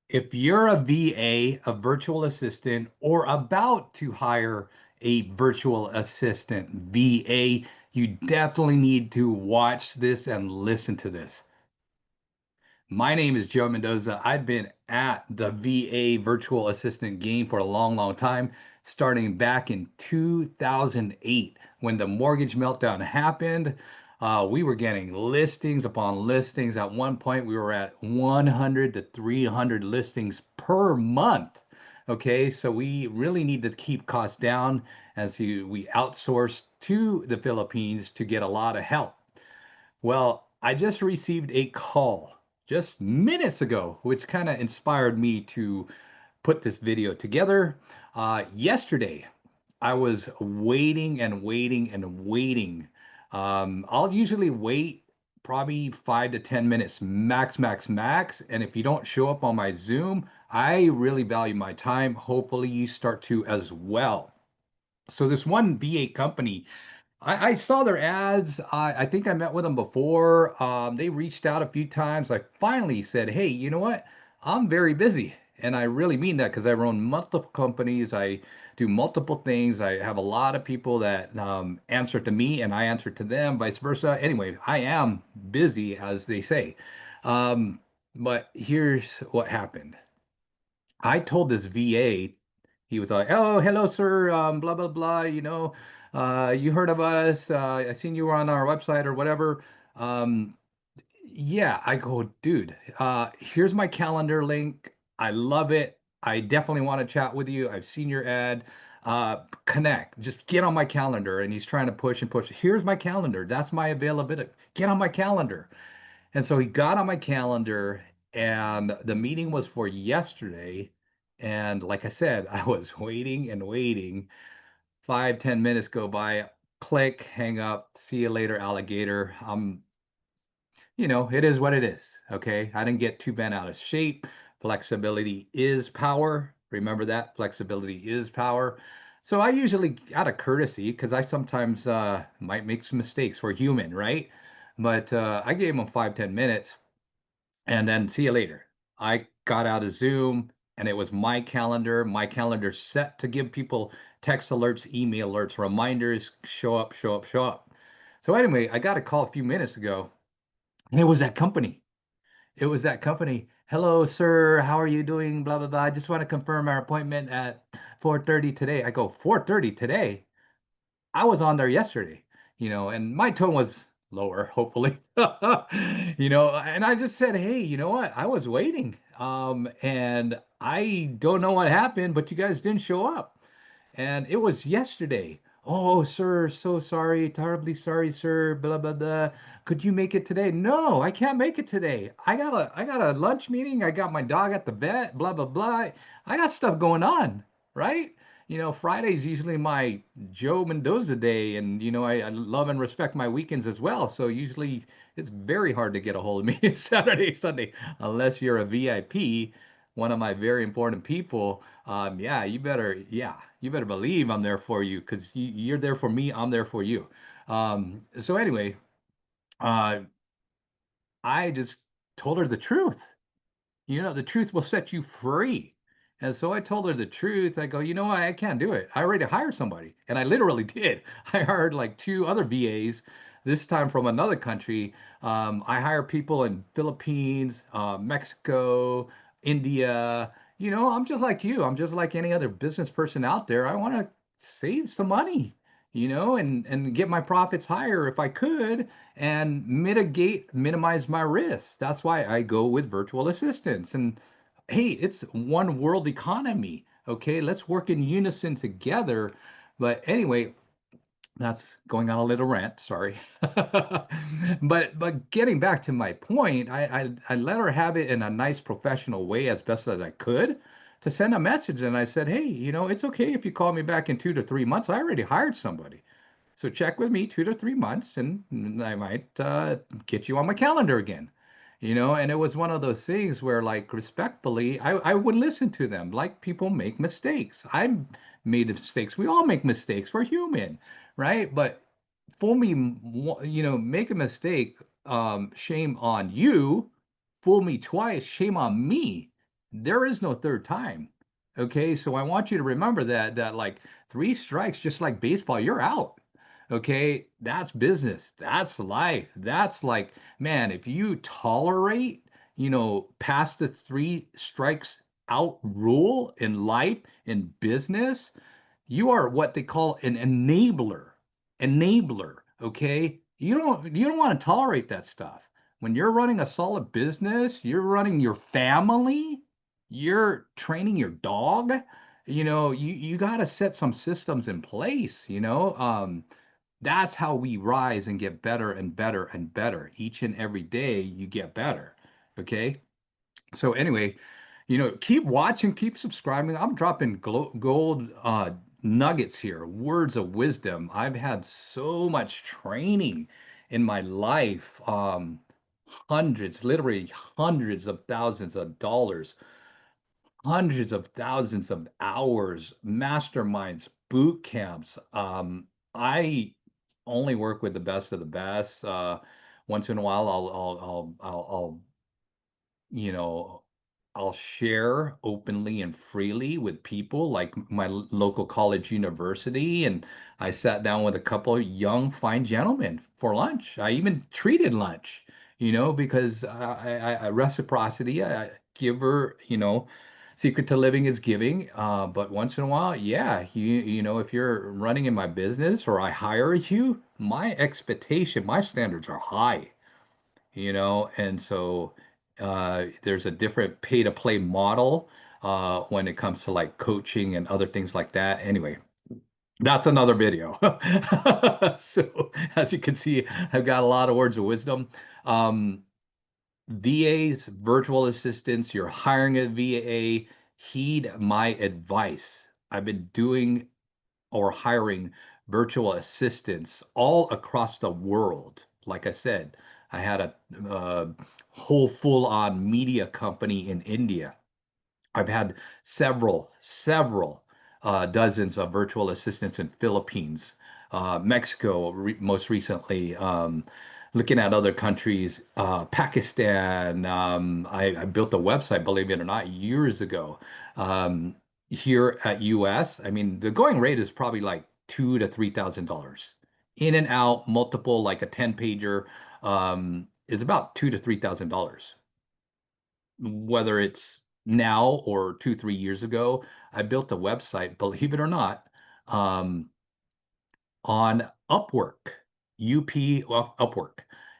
If you're a VA, a virtual assistant, or about to hire a virtual assistant VA, you definitely need to watch this and listen to this. My name is Joe Mendoza. I've been at the VA virtual assistant game for a long, long time, starting back in 2008 when the mortgage meltdown happened. We were getting listings upon listings. At one point, we were at 100 to 300 listings per month. Okay, so we really need to keep costs down we outsource to the Philippines to get a lot of help. Well, I just received a call just minutes ago, which kind of inspired me to put this video together. Yesterday, I was waiting and waiting and waiting. I'll usually wait probably 5 to 10 minutes max, max, max. And if you don't show up on my Zoom, I really value my time. Hopefully, you start to as well. So, this one VA company I saw their ads. I think I met with them before. They reached out a few times. I finally said, "Hey, you know what? I'm very busy." And I really mean that because I run multiple companies. I do multiple things. I have a lot of people that answer to me and I answer to them, vice versa. Anyway, I am busy, as they say. Um, but here's what happened. I told this VA, he was like, "Oh, hello, sir, blah, blah, blah, you heard of us. I seen you were on our website or whatever." Um, yeah, I go, dude, here's my calendar link. I love it. I definitely want to chat with you. I've seen your ad. Connect. Just get on my calendar. And he's trying to push and push. Here's my calendar. That's my availability. Get on my calendar. And so he got on my calendar, and the meeting was for yesterday. And like I said, I was waiting and waiting. 5, 10 minutes go by, click, hang up, see you later, alligator. It is what it is. Okay. I didn't get too bent out of shape. Flexibility is power. Remember that flexibility is power. So I usually, out of courtesy, because I sometimes might make some mistakes. We're human, right? But I gave him 5, 10 minutes and then see you later. I got out of Zoom and it was my calendar set to give people text alerts, email alerts, reminders, show up, show up, show up. So anyway, I got a call a few minutes ago and it was that company. It was that company. Hello, sir. How are you doing? Blah, blah, blah. I just want to confirm our appointment at 4:30 today. I go, 4:30 today? I was on there yesterday, and my tone was lower, hopefully. And I just said, "Hey, you know what? I was waiting. And I don't know what happened, but you guys didn't show up." And it was yesterday. "Oh, sir, so sorry, terribly sorry, sir, blah blah blah. Could you make it today?" "No, I can't make it today. I got a lunch meeting. I got my dog at the vet, blah blah blah. I got stuff going on, right? Friday's usually my Joe Mendoza day, and I love and respect my weekends as well. So usually it's very hard to get a hold of me Saturday, Sunday, unless you're a VIP, one of my very important people. Yeah, you better believe I'm there for you because you're there for me. I'm there for you. So anyway, uh, I just told her the truth. The truth will set you free. And so I told her the truth. I go, you know what? I can't do it. I already hired somebody. And I literally did. I hired like two other VAs, this time from another country. I hire people in Philippines, Mexico, India. I'm just like you. I'm just like any other business person out there. I want to save some money, and get my profits higher if I could and minimize my risks. That's why I go with virtual assistants. And hey, it's one world economy. Okay, let's work in unison together. But anyway, that's going on a little rant. Sorry, but getting back to my point, I let her have it in a nice professional way as best as I could to send a message. And I said, hey, it's okay if you call me back in 2 to 3 months. I already hired somebody. So check with me 2 to 3 months, and I might get you on my calendar again. And it was one of those things where, like, respectfully, I would listen to them. Like, people make mistakes. I made mistakes. We all make mistakes. We're human, right? But for me, make a mistake, shame on you. Fool me twice, shame on me. There is no third time. Okay, so I want you to remember that like three strikes, just like baseball, you're out. Okay, that's business. That's life. That's like, man, if you tolerate, past the three strikes out rule in life, in business, you are what they call an enabler. Enabler, okay? You don't want to tolerate that stuff. When you're running a solid business, you're running your family, you're training your dog, you got to set some systems in place, that's how we rise and get better and better and better. Each and every day you get better. Okay? So anyway, keep watching, keep subscribing. I'm dropping gold nuggets here, words of wisdom. I've had so much training in my life, hundreds, literally hundreds of thousands of dollars, hundreds of thousands of hours, masterminds, boot camps. I only work with the best of the best. Once in a while, I'll you know, I'll share openly and freely with people like my local college university. And I sat down with a couple of young, fine gentlemen for lunch. I even treated lunch, because reciprocity, giver, secret to living is giving. But once in a while, yeah, if you're running in my business or I hire you, my expectation, my standards are high, and so there's a different pay to play model when it comes to like coaching and other things like that. Anyway, that's another video. So as you can see, I've got a lot of words of wisdom. Um, VAs, virtual assistants, you're hiring a VA, heed my advice. I've been doing or hiring virtual assistants all across the world. Like I said, I had a whole full-on media company in India. I've had several dozens of virtual assistants in Philippines, Mexico, most recently. Looking at other countries, Pakistan. I built a website, believe it or not, years ago. Um, Here at US, I mean, the going rate is probably like $2,000 to $3,000. In and out, multiple, like a 10 pager, is about $2,000 to $3,000, whether it's now or 2, 3 years ago. I built a website, believe it or not, um, on Upwork, Upwork.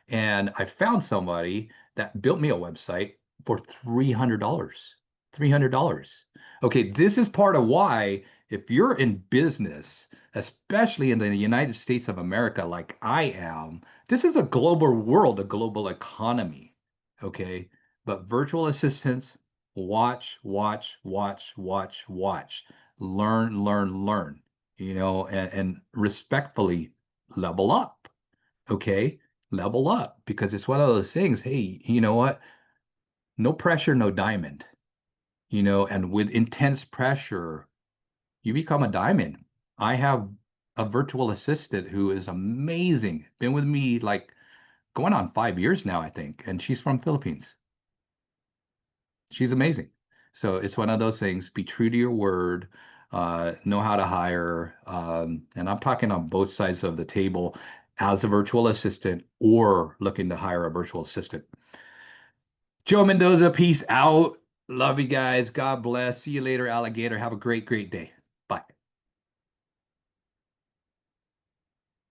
And I found somebody that built me a website for $300. $300. Okay, this is part of why, if you're in business, especially in the United States of America, like I am, this is a global world, a global economy. Okay, but virtual assistants, watch, watch, watch, watch, watch, learn, learn, learn, and respectfully level up. Okay, level up, because it's one of those things. Hey, you know what? No pressure, no diamond. And with intense pressure, you become a diamond. I have a virtual assistant who is amazing. Been with me like going on 5 years now, I think, and she's from Philippines. She's amazing. So it's one of those things. Be true to your word. Know how to hire. And I'm talking on both sides of the table as a virtual assistant or looking to hire a virtual assistant. Joe Mendoza, peace out. Love you guys. God bless. See you later, alligator. Have a great, great day.